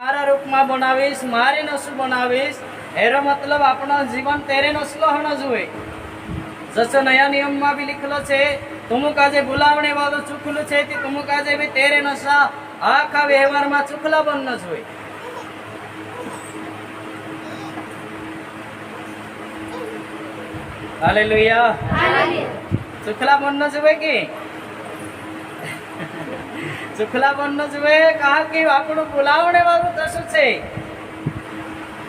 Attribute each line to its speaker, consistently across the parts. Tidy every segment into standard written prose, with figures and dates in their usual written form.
Speaker 1: मारा रूप में बनावीश, मारी नसु बनावीश, एरो मतलब अपना जीवन तेरे नस्लो होना जुए। जैसे नया नियम में भी लिखलो छे, तुम काजे बुलावने वालो चुकलो छे ती तुम काजे भी तेरे नशा आखा व्यवहार में चुकला बनना जुए। हालेलुया, चुकला बनना जुए की चुकला बनना जुए। कहा कि आपनो बुलावने वालों दसु छे।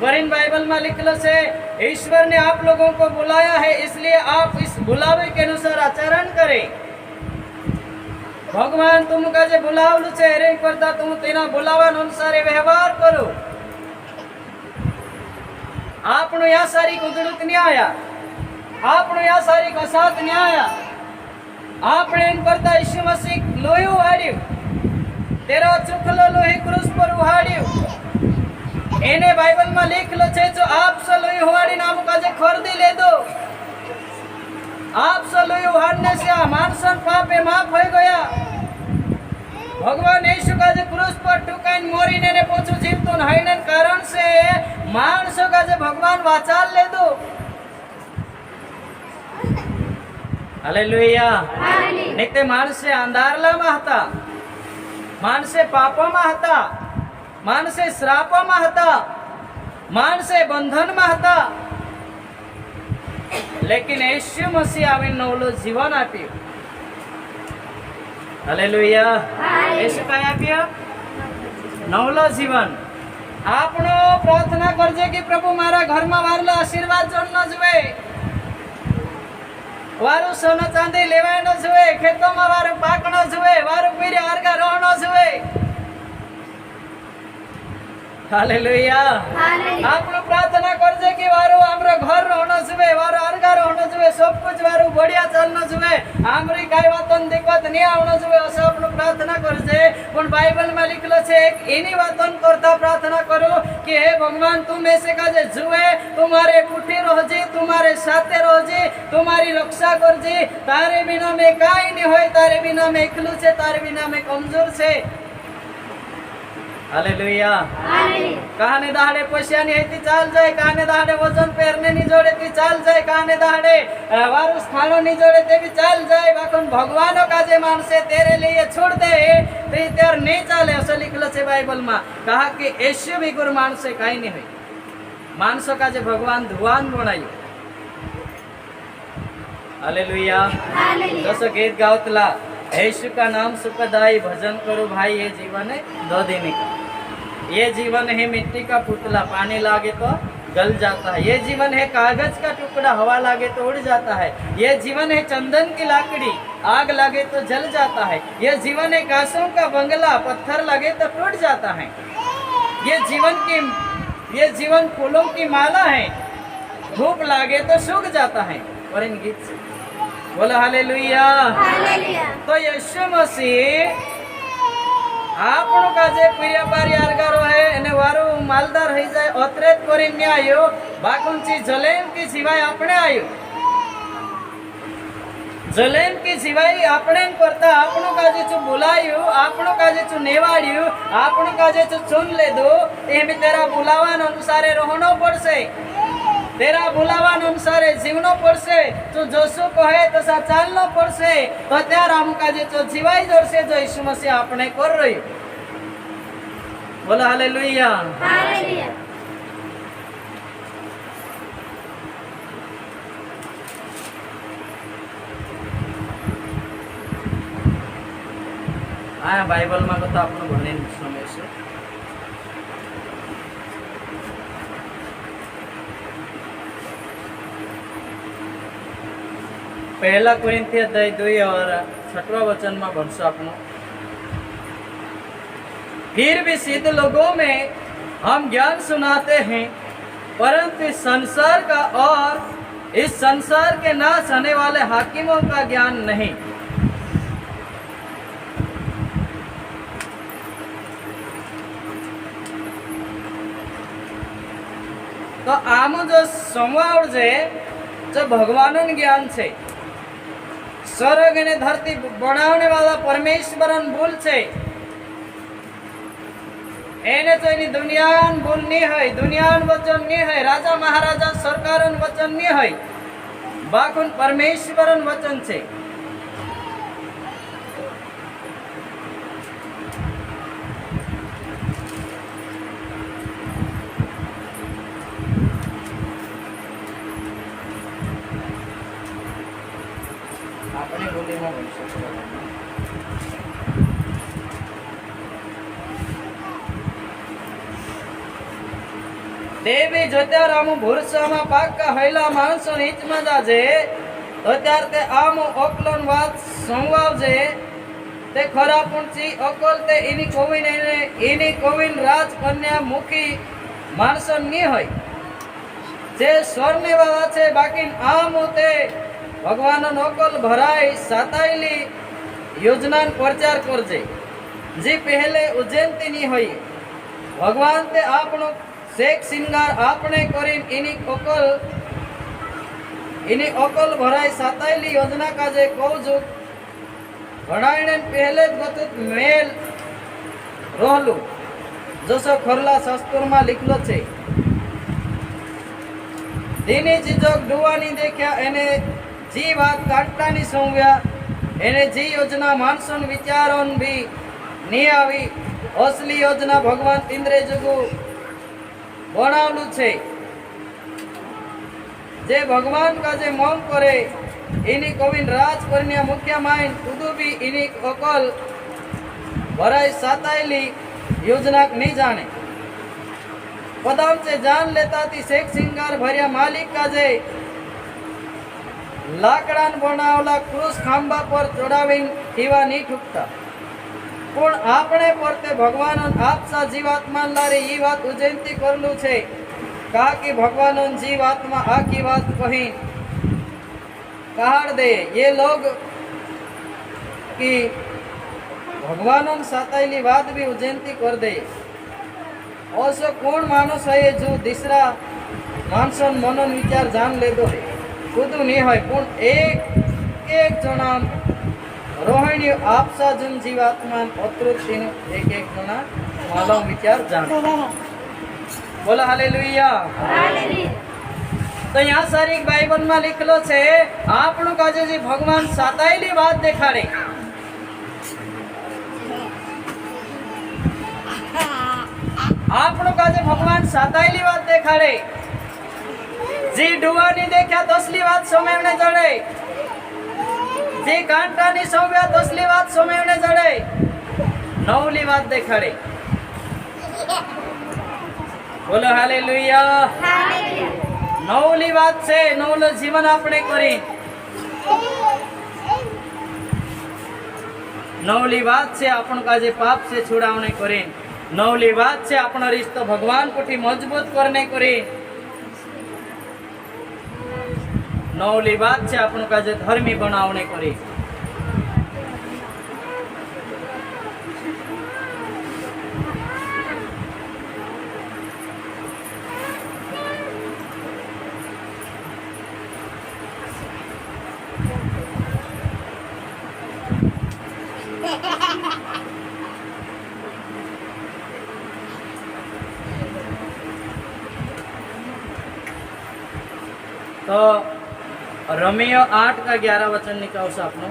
Speaker 1: वरिन बाइबल में लिखलो छे, ईश्वर ने आप लोगों को बुलाया है, इसलिए आप इस बुलावे के अनुसार आचरण करें। भगवान तुम का जे बुलावलु छे एरे करता तुम तेना बुलावा अनुसार व्यवहार करो। आपनो या सारी कुदरत नहीं आया, आपनो या सारी कसात नहीं आया। आपने इन करता यीशु मसीह लोही उहाड्यु, तेरा चुकलो लोही क्रूस पर उहाड्यु। एने बाइबल में लिख लो छे, जो आप से लोही उहाड़ी नाम का जे खरीदी ले दो। आप से लोही उहाड़ने से मानसन पापे माफ हो गया। भगवान यीशु का जे क्रूस पर टुकाइन मोरी ने पोछू जीवतो नहाइने कारण से मानसो का जे भगवान वाचाल ले दो। हालेलुया। नित्य मानसे अंधारला में हता, मानसे पापों में हता, मानसे श्रापों में हता, मानसे बंधन में हता, लेकिन यीशु मसीह आवे नवलो जीवन आप्यो। हालेलुया। यीशु काय आप्यो? नवलो जीवन। आपनो प्रार्थना करजे कि प्रभु मारा घर में वारला आशीर्वाद जोड़ना जुए, वारु सोना चांदी लेवाय न जुए, खेतों में वारु पाकनो जुए, वारु पीरे आरगा रोनो जुए। हालेलुया। आपनो प्रार्थना करजे कि वारु हमरो घर रोनो जुए, वारु आरगा रोनो जुए, सब कुछ वारु बढ़िया चलनो जुए, हमरी काय वातन दिक्कत नहीं आवनो जुए, असो आपनो प्रार्थना करजे। पण बाइबल में लिखलो छे एक एनी वातन करता प्रार्थना करो कि हे भगवान तुम ऐसे काजे जुए, तुम्हारे पुठी रोजे, तुम्हारे साथे रोजे, तुम्हारी रक्षा करजे। तारे बिना में काई नहीं होय, तारे बिना में एकलू छे, तारे बिना में कमजोर छे। हालेलुया। कहने दाहड़े पैसा नहीं है चाल जाए, कहने दाहड़े वजन पेरने नहीं जोड़े ती चाल जाए, कहने दाहड़े वारुस खानो नहीं जोड़े ते भी चाल जाए। बाकन भगवानों का जे मानसे तेरे लिए छोड़ दे ते तेर नहीं चाले, ऐसा लिखलो छे बाइबल में। कहा कि यीशु भी गुरु मानसे काई नहीं हुई, मानसों का जे भगवान धुआन बनायो। हालेलुया। जैसे गीत गावतला, यीशु का नाम सुखदाई भजन करो भाई, ये जीवन है दो दिन का, ये जीवन है मिट्टी का पुतला, पानी लागे तो गल जाता है। ये जीवन है कागज का टुकड़ा, हवा लागे तो उड़ जाता है। ये जीवन है चंदन की लाकड़ी, आग लगे तो जल जाता है। ये जीवन है कांसों का बंगला, पत्थर लगे तो टूट जाता है। ये जीवन फूलों की माला है, धूप लागे तो सूख जाता है। और इन गीत से बोला हालेलुया। तो यीशु मसीह आपनो का जे प्रिय पारियारगारो है एने वारो मालदार रही जाए अतरेत करी ने आयो, बाकुंची जलेम की सिवाय आपने आयो, जलेम की सिवाय आपने करता आपनो का जे चु बुलायो, आपनो का जे चु नेवाड़ियो, आपनो का जे चु चुन ले दो, एमे तेरा बुलावान अनुसारे रहनो पड़से, तेरा बुलावान अनुसारे जीवनो पड़से। तो जोसु कहे तो सा चालनो पड़से, तो त्यार आम का जे चो जीवाई जोरसे जो यीशु मसीह आपने कर रही। बोला हालेलुया। हालेलुया। आया बाइबल में तो आपने भणे समय से पहला कोरिन्थी अध्याय 2 और 6वां वचन में भणशो आपनो। फिर भी सिद्ध लोगों में हम ज्ञान सुनाते हैं, परंतु इस संसार का और इस संसार के नाश होने वाले हाकिमों का ज्ञान नहीं। तो आम जो संवाद जो भगवान ज्ञान छे, स्वर्ग ने धरती बनाने वाला परमेश्वर बोल छे। એને તો એની દુનિયાન ભૂલ નહીં હોય, દુનિયાન વચન નહીં હોય, રાજા મહારાજા સરકારન વચન નહીં હોય, બાકુન પરમેશ્વરન વચન છે. આપણે બોલીમાં બોલશું. દેવી જોત્યાર આમું ભૂરસામાં પાક્કા હૈલા માણસો નીચમાં જાજે તો ત્યાર તે આમું ઓકલોન વાત સંવાવજે તે ખરા પૂંચી અકોલ તે એની કોવિન રાજ કન્યા મુખી માણસો ની હોય જે સ્વરની વાળા છે બાકી આમું તે ભગવાનનો નોકલ ભરાય સાતાયેલી યોજના પ્રચાર કરજે જે પહેલે ઉજ્જૈનતી ની હોય ભગવાન તે આપણો શેખ સિંગાર આપણે કરીને એની અકલ ભરાય સાતાયેલી યોજના કાજે કહું છું ભણાઈને પહેલે જ ગતું મેલ રોહલું જસો ખરલા શાસ્ત્રમાં લીખલો છે દીની ચીજોક ડુવાની દેખ્યા એને જી વાત કાંટાની સોંવ્યા એને જી યોજના માણસોન વિચારોન બી ની આવી અસલી યોજના ભગવાન ઇન્દ્રે જગુ બનાવલું છે જે ભગવાન કાજે મોમ કરે એની કવિન રાજ કન્યા મુખ્ય માઇન ઉદુબી એની અકલ ભરાય સાતાયેલી યોજના નહીં જાણે પદામ से जान लेता थी शेख सिंगार भरिया मालिक काजे लाकडान बनावला क्रूस खांबा पर चढ़ावीन हीवा नहीं ठुकता પણ આપણે પરતે ભગવાન આપસા જીવાત્મા લારે ઈ વાત ઉજ્જૈનથી કરલું છે કા કે ભગવાન જીવાત્મા આખી વાત કહી કહાડ દે ये लोग कि भगवान सातायली बात भी उज्जैनती कर दे ऐसो कौन मानस है जो दूसरा मानसन मनन विचार जान ले दो खुद नहीं है पण एक एक जना रोहिणी आपसा जन जीवात्मा अतृप्ति एक एक जना मालूम विचार जान बोला हालेलुया तो यहाँ सारी बाइबल में लिखलो छे आपणो काजे जी भगवान सातायली बात देखाड़े आपणो काजे भगवान सातायली बात देखाड़े जी डुवानी देख्या तसली बात सोमेवने जड़े जी कांटानी सोव्या तसली बात सोमेवने जड़े नवली बात देखाड़े बोलो हालेलुया नवली बात से नवलो जीवन आपणे करी नवली बात से आपण काजे पाप से छुड़ावने करी नवली बात से अपना रिश्तो भगवान कोठी मजबूत करने करी नवली बात से अपन काजे धर्मी बनावने करी तो रमियो 8 का 11 वचन निकालशो आपनो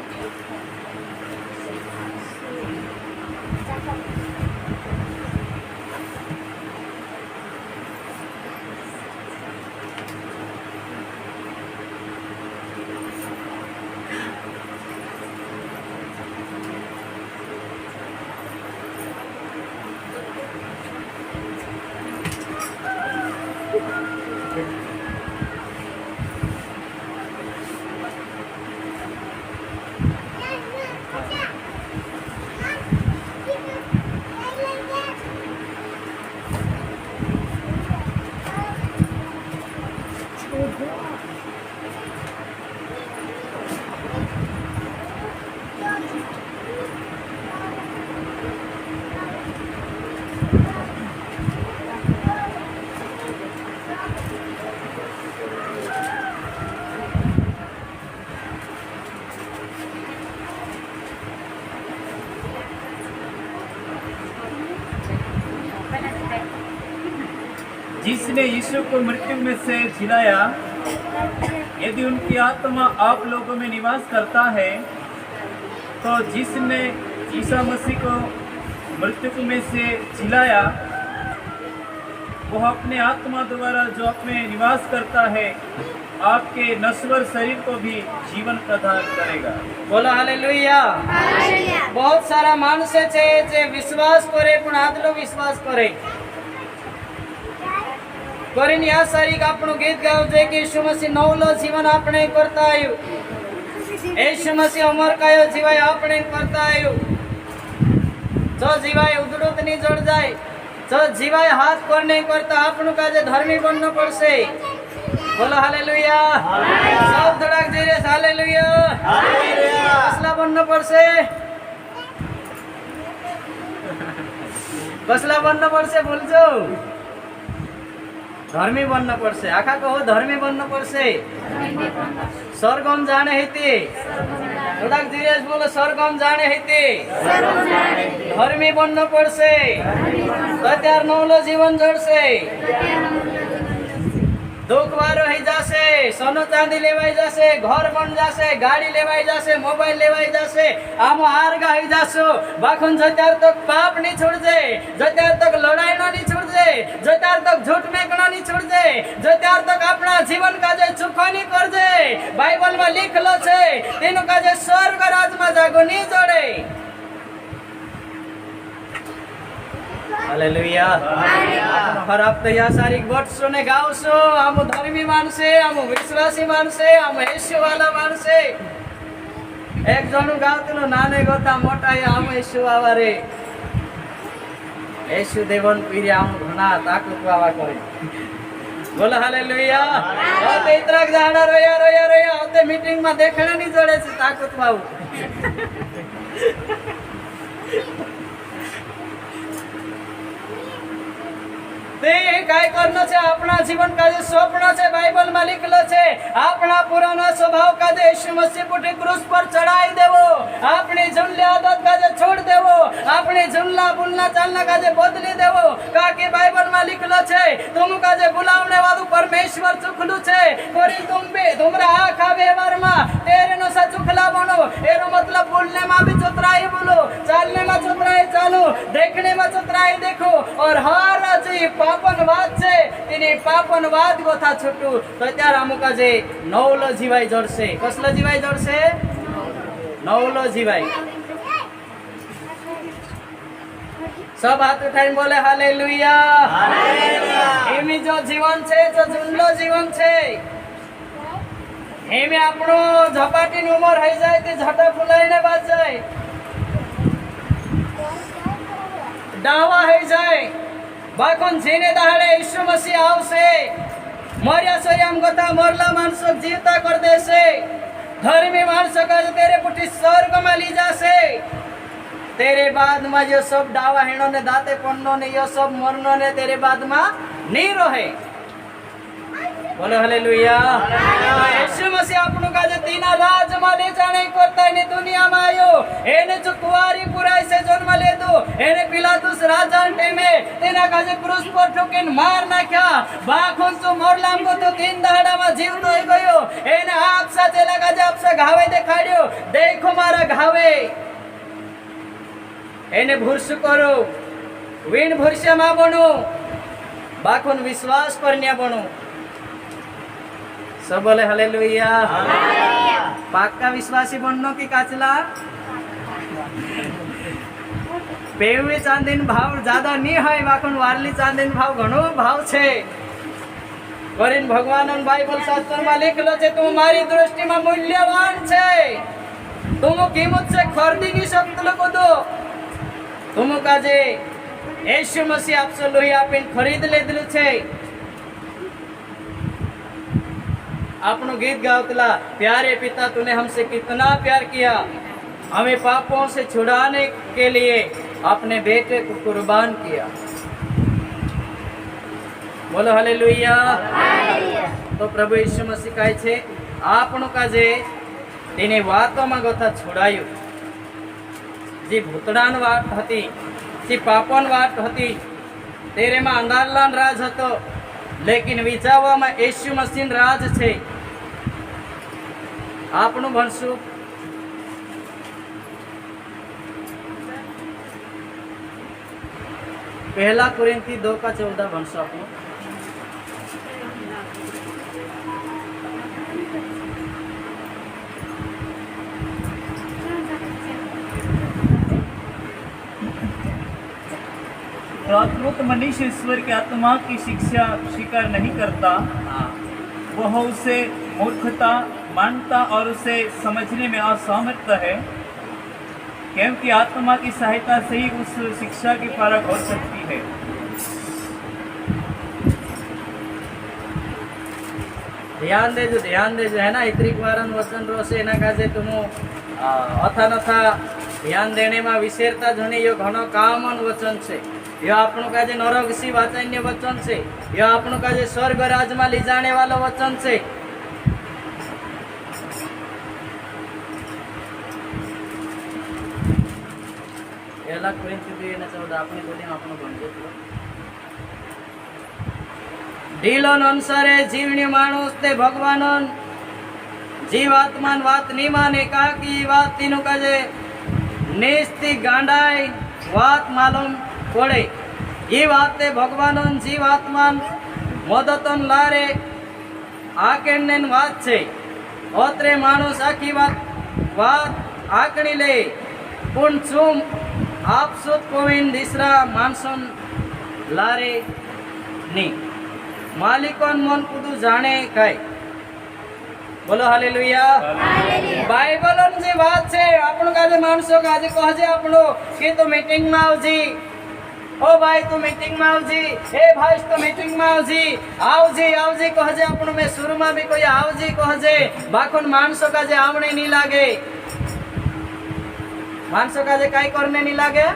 Speaker 2: जिसने यीशु को मृत्यु में से जिलाया, यदि उनकी आत्मा आप लोगों में निवास करता है, तो जिसने ईसा मसीह को मृत्यु में से जिलाया, वह अपने आत्मा द्वारा जो आप में निवास करता है, आपके नश्वर शरीर को भी जीवन प्रदान करेगा।
Speaker 1: बोलो हालेलुया। बहुत सारा माणस छे जे विश्वास करे पण आदलो विश्वास करे કરીને આ સારી આપણું ગીત ગાવજે કે ઈસુ મસીહ નવલો જીવન આપણે કરતા આવ્યું, ઈસુ મસીહ અમર કાયો જીવાય આપણે કરતા આવ્યું, જો જીવાય ઉદડુત ની જડ જાય, જો જીવાય હાથ પર નહીં કરતા આપણું કાજે ધર્મી બનવું પડશે। બોલો હાલેલુયા। સૌ ધડાક જઈ રે હાલેલુયા। कसला बनવું પડશે? कसला बनવું પડશે? બોલજો। धर्मी बनना पड़से। आखा कहो धर्मी बनना पड़से। स्वर्गम जाने हेती थोड़ाक धीरे बोलो स्वर्गम जाने हेती धर्मी बनना पड़से। त्यार नवलो जीवन जोड़से। दुख वारो ही जासे, सोनो चांदी लेवाई जासे, घर बन जासे, गाड़ी लेवाई जासे, मोबाइल लेवाई जासे, आमो हार गाई जासो। बाखुन जत्यार तक पाप नहीं छोड़ दे, जत्यार तक लड़ाई ना नहीं छोड़ दे, जत्यार तक झूठ मेकना नहीं छोड़ दे, जत्यार तक अपना जीवन का जे चुकानी कर दे। बाइबल में लिखलो छे तेनु का जे स्वर्ग राज में जागो नहीं जोड़े। हालेलुया। हर हफ्ते या सारी वर्षों ने गावशो आम धर्मी मानसे, आम विश्वासी मानसे, आम येशू वाला मानसे। एक जणू गावतलो नाने गोता मोटा आम येशू आवा रे, येशू देवन पीरे आम घणा ताकत वावा करे। बोलो हालेलुया। होते इतराक जाणा रोया रोया रोया होते मीटिंग में देखणे नहीं जोड़े छे ताकत वाव। काय करना छे अपना जीवन का जे स्वप्न छे बाइबल में लिखलो छे अपना पुराना स्वभाव का जे यीशु मसीह पुटे क्रूस पर चढ़ाई देवो, अपनी जुनली आदत का जे छोड़ देवो, अपनी जुनला बुलना चालना का जे बदली देवो। का के बाइबल में लिखलो छे तुम का जे बुलावने वालू परमेश्वर चुखलू छे कोरी तुम भी तुमरा आखा व्यवहार में तेरे नो सा चुखला बनो। एनो मतलब बोलने में भी चतुराई बोलो, चालने में चतुराई चालो, देखने में चतुराई देखो और हर जी पापन वाद छे तेनी पापन वाद गोथा छूटू। तो त्यार अमुक जे नवलो जीवाय जोड़से। कसलो जीवाय जोड़से? नवलो जीवाय। सब हाथ उठाई बोले हालेलुया। एमी जो जीवन छे जो जुनलो जीवन छे एमी आपणो झपाटी उमर हई जाय ते झटा फुलाईने बाज जाय, डावा हई जाय। बाकोन जेने दाहड़े यीशु मसीह आवशे मर्या सोयाम गता मरला माणसो जीवता कर देशे। धर्मी माणसो का तेरे पुटी स्वर्ग में ली जासे। तेरे बाद में जो सब डावा हेणो ने दाते पन्नो ने यो सब मरनो ने तेरे बाद में नहीं रहे। बोलो हालेलुया। यीशु मसीह आपनु का जे तीना राज में ले जाने करता ने दुनिया में आयो। एने जो कुवारी पुराई से जन्म ले दो, एने पिलातुस राजा टेमे तेना का जे क्रूस पर ठोकीन मार नाख्या। बाखुन तो मोरलाम को तो 3 दाड़ा में जीव तो गयो। एने आप साथे लगा जे आपसे घावे देखाड्यो, देखो मारा घावे। एने भूर्स करो, वीण भूर्ष्या मा बनो, बाखुन विश्वास परन्या बनो। सब बोले हालेलुया। पाक्का विश्वासी बननो की काचला? पेवी चांदीन भाव ज्यादा नहीं है, बाखुन वारली चांदीन भाव घणो भाव छे। करीन भगवान बाइबल शास्त्र में लिखलो छे तुम मारी दृष्टि में मूल्यवान छे, तुम कीमत से खरीदी नहीं सकते लोगो। तो तुम का जे यीशु मसीह आपसे लोही आपीन खरीद ले दिलु छे। आपनो गीत गावतला प्यारे पिता तूने हमसे कितना प्यार किया, हमें पापों से छुड़ाने के लिए अपने बेटे को कुर्बान किया। बोलो हालेलुया। तो प्रभु यीशु मसीह कहे छे आपनो का जे तेने वातो में गोथा छोड़ायो, जी भूतडान वाट हती, जी पापन वाट हती, तेरे में अंधारलान राज हतो, लेकिन विचारવામાં येशू मसीह राज छे। आपणुं भणशुं। पहला कुरिन्थी 2:14 भणशुं आपणुं।
Speaker 2: प्राकृत मनुष्य ईश्वर की आत्मा की शिक्षा स्वीकार नहीं करता, वह उसे मूर्खता मानता और उसे समझने में असमर्थ है, क्योंकि आत्मा की सहायता से ही उस शिक्षा की परख हो सकती है।
Speaker 1: ध्यान देजो है ना। इतरीक वारन वचन रोसे एना काजे तुम अथा नथा ध्यान देने में विशेरता जणी यो घणो कामन वचन छे। यो आपणो काजे नरगसी वाचान्य वचन छे। यो आपणो काजे स्वर्ग राज में ली जाने वालो वचन छे। पहला कुरिन्थी 2:14 आपणे बोली आपणो भणजो। ढीलोन अनुसारे जीवनी माणूस ते भगवानन जीवात्मान वात नी माने का की वात तीनु काजे नेस्ती गांडाई वात मालूम पड़े। ये वाते भगवानन जीवात्मान मदतन लारे आकेणनेन वात छे। ओतरे माणूस आखी वात आकड़ी ले पण चूम आपसुत कोविन दिसरा मानसन लारे नी मालिकोन मन कुदू जाने काय। बोलो हालेलुया। बाइबलन जे बात छे आपणो काजे माणसो काजे कहजे आपणो के तो मीटिंग में आवजी। ओ भाई तू मीटिंग में आवजी। ए भाई तो मीटिंग में आवजी कहजे आपणो। में शुरू में भी कोई आवजी कहजे बाखोन माणसो काजे आवणे नी लागे। माणसो काजे काई करने नी लागे।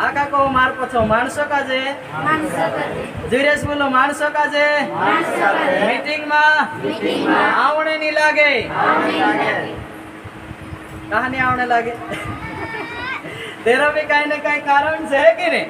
Speaker 1: आका को मार पछो माणसो काजे धीरेश बोलो माणसो काजे मीटिंग में आवणे नी लागे। कहानी आवणे लागे तेरा भी कहीं न कहीं कारण से है कि नहीं।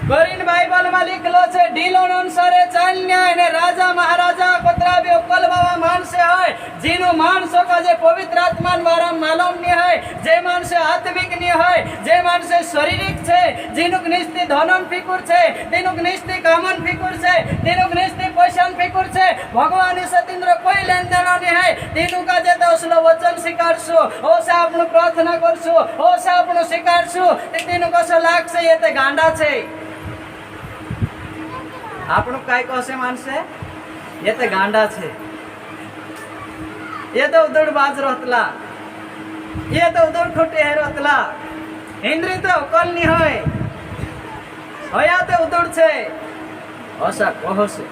Speaker 1: कोरिन बाइबल में लिखलो छे ढीलोन अनुसारे चालन्या ने राजा महाराजा कोतराबी कोलबावा मानसे है जीनु मानसो का जे पवित्र आत्मा द्वारा मालूम नहीं है। जे मानसे आत्मिक नहीं है, जे मानसे शारीरिक छे, जिनुक निस्ती धनन फिकुर छे, तिनुक निस्ती कामन फिकुर छे, तिनुक निस्ती पैसान फिकुर छे। भगवान से तिंद्र कोई लेन देन नहीं है। तिनु का जे तो उसलो वचन स्वीकारसु ओसे आपनु प्रार्थना करसु ओसे आपनु स्वीकारसु तिनु कसो लागसे ये ते गांडा छे। आपणो काय कसे मानसे ये ते गांडा छे। ये तो उदड़ बाज रहतला, ये तो उदड़ खोटे है रहतला। इंद्री तो अकल नहीं होय होया तो उदड़ छे ऐसा कहो से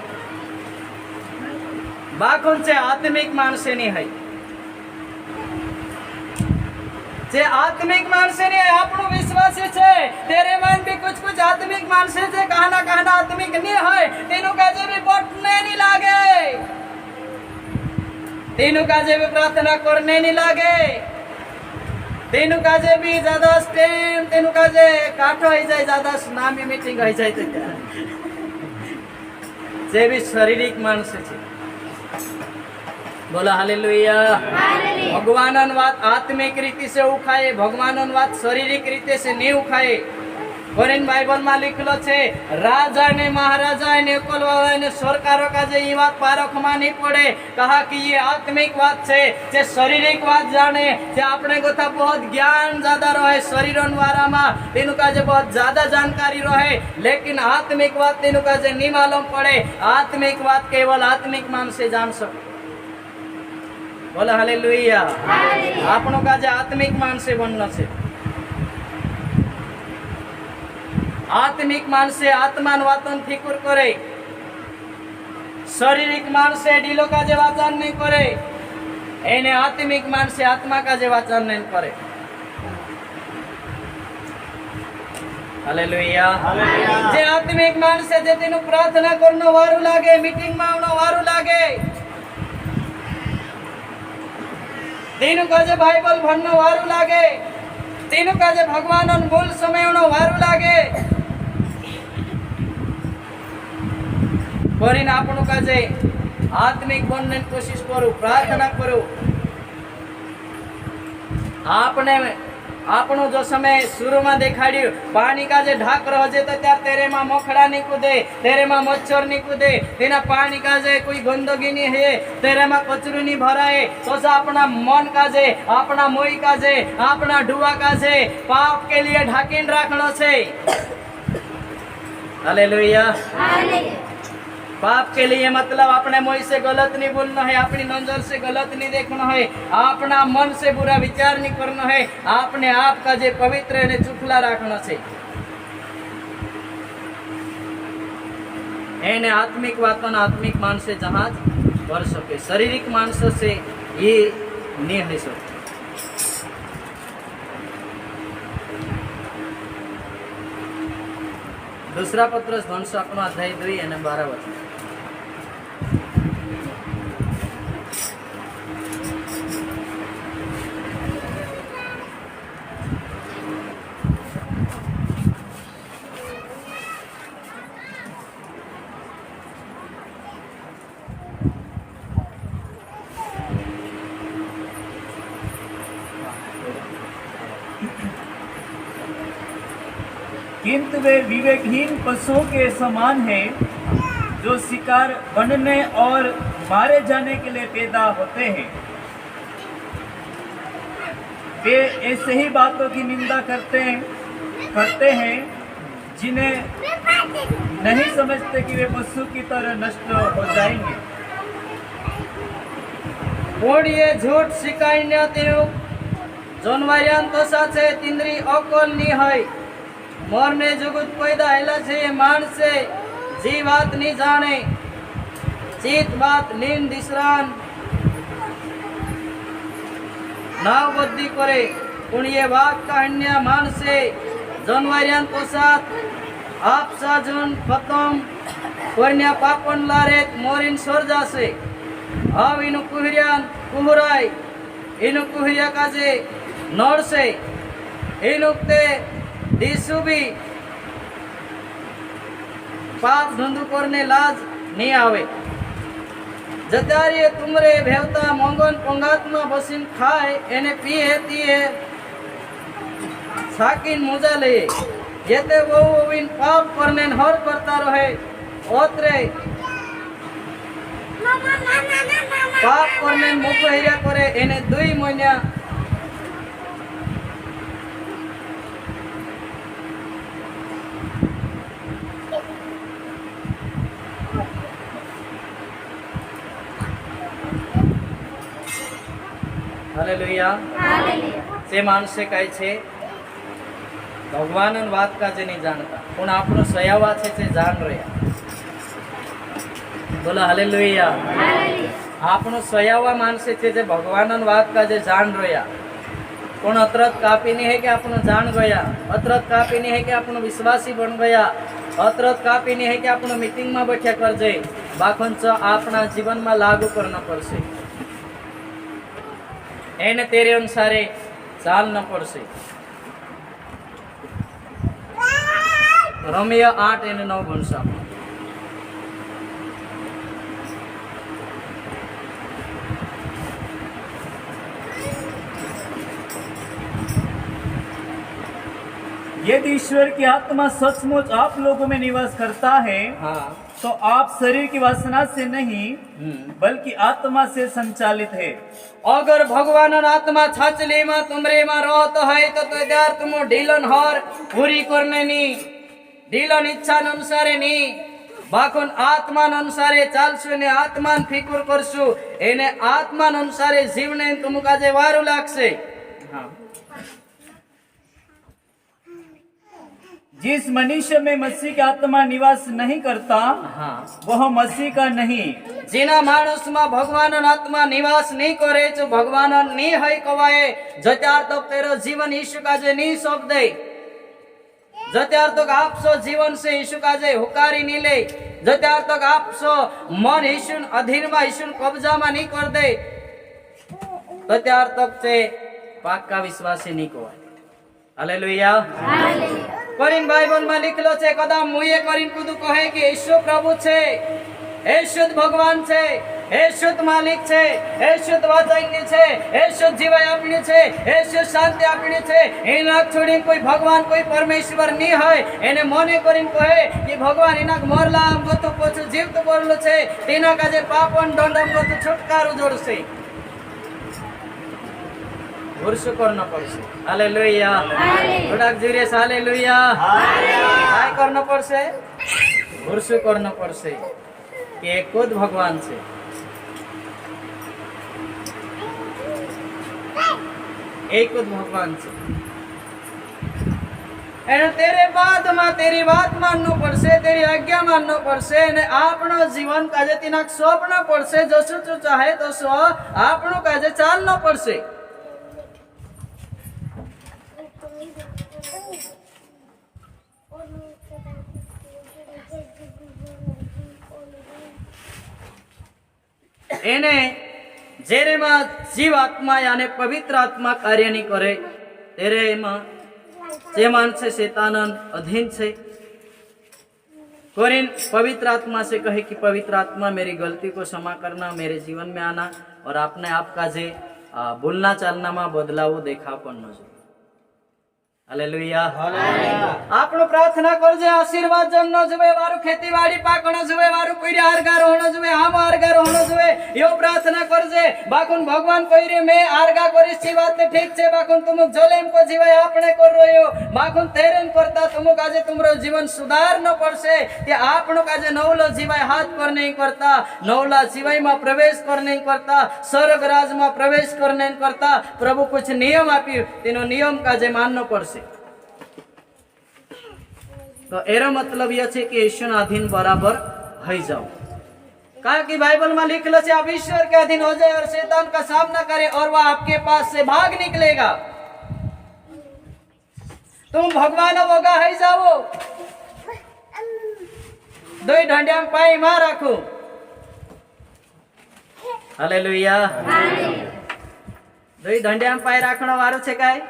Speaker 1: बाखोन से आत्मिक मानसे नहीं है। जे आत्मिक मानसे नहीं है आपनो विश्वास छे। तेरे मन भी कुछ आत्मिक मानसे छे कहना आत्मिक नहीं है। तेनु काजे भी पटने नहीं लागे, तेनु काजे भी प्रार्थना करने नहीं लागे, तेनु काजे भी ज्यादा स्टेम तेनु काजे काठो हो जाए ज्यादा नामी मीटिंग हो जाए तो क्या जे भी शारीरिक मानसे छे। बोला हालेलुया। भगवानन बात आत्मिक रीति से उखाए, भगवानन बात शारीरिक रीति से नहीं उखाए। कोरिन बाइबल में लिखलो छे राजा ने महाराजा ने कोलवावा ने सरकारों का जे ये बात पारख में नहीं पड़े। कहा कि ये आत्मिक बात छे जे शारीरिक बात जाने जे अपने को था बहुत ज्ञान ज्यादा रहे शरीरन वारा में तेनु का जे बहुत ज्यादा जानकारी रहे, लेकिन आत्मिक बात तेनु का जे नहीं मालूम पड़े। आत्मिक बात केवल आत्मिक मान से जान सके। बोला हालेलुया। आपनो का जे आत्मिक मान से बनना छे। आत्मिक मान से आत्मान वातन फिकुर करे, शारीरिक मान से ढीलो का जे वाचन नहीं करे, एने आत्मिक मान से आत्मा का जे वाचन नहीं करे। हालेलुया। जे आत्मिक मान से जे तेनु प्रार्थना करनो वारू लागे, मीटिंग में आवनो वारू लागे, तेनु का जे बाइबल भणनो वारू लागे, तेनु का जे भगवानन बोल समयनो वारू लागे, કરીને આપણું કાજે આત્મિક બનને કોશિશ કરું, પ્રાર્થના કરું. આપણે આપણો જો સમય શુરુમાં દેખાડ્યું પાણી કાજે ઢાકરો હજે તો ત્યારે તેરેમાં મોખડા ની કૂદે, તેરેમાં મચ્છર ની કૂદે, તેના પાણી કાજે કોઈ ગંદગી ની હે, તેરેમાં કચરું ની ભરાય. તો આપણા મન કાજે, આપણા મોઈ કાજે, આપણા ડુआ काजे पाप के लिए ढाकीन राखनो छे. हालेलुया. पाप के लिए मतलब अपने मोई से गलत नहीं बोलना है, अपनी नजर से गलत नहीं देखना है, अपना मन से बुरा विचार नहीं करना है, अपने आप का जे पवित्र ने चुखला राखना छे. एने आत्मिक वातन आत्मिक मानसे जहाज कर सके, शारीरिक मानस से ये नहीं हो सकते. दूसरा पत्र वंश अपना अध्याय 2 અને 12 वचन.
Speaker 2: किंतु वे विवेकहीन पशुओं के समान हैं जो शिकार बनने और मारे जाने के लिए पैदा होते हैं. वे ऐसे ही बातों की निंदा करते हैं जिन्हें नहीं समझते कि वे पशु की तरह नष्ट हो जाएंगे.
Speaker 1: कोणीए झूठ शिकायने तेनु जनवारियान तो साथे तिंद्री अकल नी है. मोरने जुगुत पैदा हैला छे मानसे जी बात नहीं जाने, चीत बात नींद दिसरान नाव बुद्धि करे. पुण्य बात कहान्या मानसे जनवारियान पोसात आप साजन पतम पुण्य पापन लारेत मोरिन सोर जासे. अब इनु कुहरियान कुहराय, इनु कुहरिया काजे नोरसे, इनुक्ते दिसुबी पाप धंधु करने लाज नहीं आवे. जतारिये तुमरे भेवता मोंगन पंगात्मा बसीन खाए एने पीए तीए साकिन मुजा ले जेते वो विन पाप करने हर करता रहे. ओत्रे पाप करने मुखहिया करे एने 2 महीना हालेलुया. से मानसे कहे छे भगवान बात का जे नहीं जानता पण आपनो सयावा छे ते जान रह्या. बोला हालेलुया. आपनो सयावा मानसे छे जे भगवान बात का जे जान रह्या पण अतरत कापी नहीं है कि आपनो जान गया, अतरत कापी नहीं है कि आपनो विश्वासी बन गया, अतरत कापी नहीं है कि आपनो मीटिंग में बैठा कर जाए. बाखंच अपना जीवन में लागू करना पड़से, एने तेरे अनुसारे चालना पड़से. रोमियो 8 અને 9 ભણશો.
Speaker 2: यदि ईश्वर की आत्मा सचमुच आप लोगों में निवास करता है तो आप शरीर की वासना से नहीं बल्कि आत्मा से संचालित है.
Speaker 1: अगर भगवान आत्मा छाचली में तुमरे में रहतो है तो त्यार तुम ढीलन हर पूरी करने नी, ढीलन इच्छा अनुसारे नी, बाखुन आत्मा अनुसारे चालशु ने आत्मा फिकुर करशु एने आत्मा अनुसारे जीवने तुम काजे वारू लागशे.
Speaker 2: जिस मनुष्य में मसीह की आत्मा निवास नहीं करता वह मसीह का नहीं.
Speaker 1: जिना मानस में भगवान आत्मा निवास नहीं करे जो भगवान नहीं है कवाए जत्यार तक तेरो जीवन यीशु काजे नहीं सौंप दे, जत्यार तक आप सो जीवन से यीशु काजे हुकारी नहीं ले, जत्यार तक आप सो मन यीशु अधीन में यीशु कब्जा में नहीं कर दे, तत्यार तक से पाक्का विश्वासी नहीं कवाए. हालेलुया. करीन बाइबल में लिखलो छे कदम मुए करीन कुदू कहे कि यीशु प्रभु छे એ શુદ્ધ ભગવાન છે, એ શુદ્ધ માલિક છે, એ શુદ્ધ વાત્સલ્ય છે, એ શુદ્ધ જીવાય આપણી છે, એ શુદ્ધ શાંતિ આપણી છે। એના છોડી કોઈ ભગવાન કોઈ પરમેશ્વર નહીં હોય। એને મોને કરીને કહે કે ભગવાન એના મોરલા આમ ગતું પોછું જીવતું બોરલું છે, તેના કાજે પાપન દંડમ ગતું છુટકારું જોડશે। વર્ષો કરના પડશે। હાલેલુયા। થોડાક જોરે હાલેલુયા। काय करना પડશે? વર્ષો કરना પડશે કે એક જ ભગવાન છે। एक જ ભગવાન છે। એને તેરે બાદમાં તેરી વાત માનવું પડશે, તેરી આજ્ઞા માનવું પડશે અને આપણો જીવન કાજે તેના સોંપનો પડશે। જશું તું ચાહે તો સો આપણું કાજે ચાલનો પડશે। એને જેરેમાં જીવ આત્મા યાને પવિત્ર આત્मा કાર્ય नहीं करे तेरे एमा जे मानसे शैतान अधीन छे। कोरिन पवित्र आत्मा से कहे कि पवित्र आत्मा मेरी गलती को क्षमा करना, मेरे जीवन में आना और आपने आपका जे बोलना चालना में बदलाव देखा पड़ना चाहिए। हालेलुया। આપણો પ્રાર્થના કરજે આશીર્વાદ જમનો જોવે, વારું ખેતીવાડી પાકણો જોવે, વારું કોઈરે આરગાર હોણો જોવે, આમ આરગાર હોણો જોવે, એવો પ્રાર્થના કરજે। બાકુન ભગવાન કોઈરે મે આરગા કરીશ છી વાત ઠીક છે, બાકુન तुमुक જોલેમ કો જીવાય આપણે કર રહ્યો, બાકુન તેરેન કરતા तुमुक આજે तुमरो जीवन सुधार न પડશે। તે આપણો કાજે નવલો જીવાય હાથ પર નહીં કરતા, નવલા જીવાયમાં પ્રવેશ કર નહીં કરતા, સ્વર્ગ રાજમાં પ્રવેશ કર નહીં કરતા। પ્રભુ कुछ નિયમ આપ્યું, તેનો નિયમ કાજે માનનો પડશે। तो एरो मतलब यह है कि ईश्वर अधीन बराबर हो जाओ। कहा कि बाइबल में लिखल है आप ईश्वर के अधीन हो जाए और शैतान का सामना करे और वह आपके पास से भाग निकलेगा। तुम भगवान वोगा है जाओ, दो ढंडिया में पाई मार रखो। हालेलुया। दो ढंडिया में पाई रखना वारो छे काय?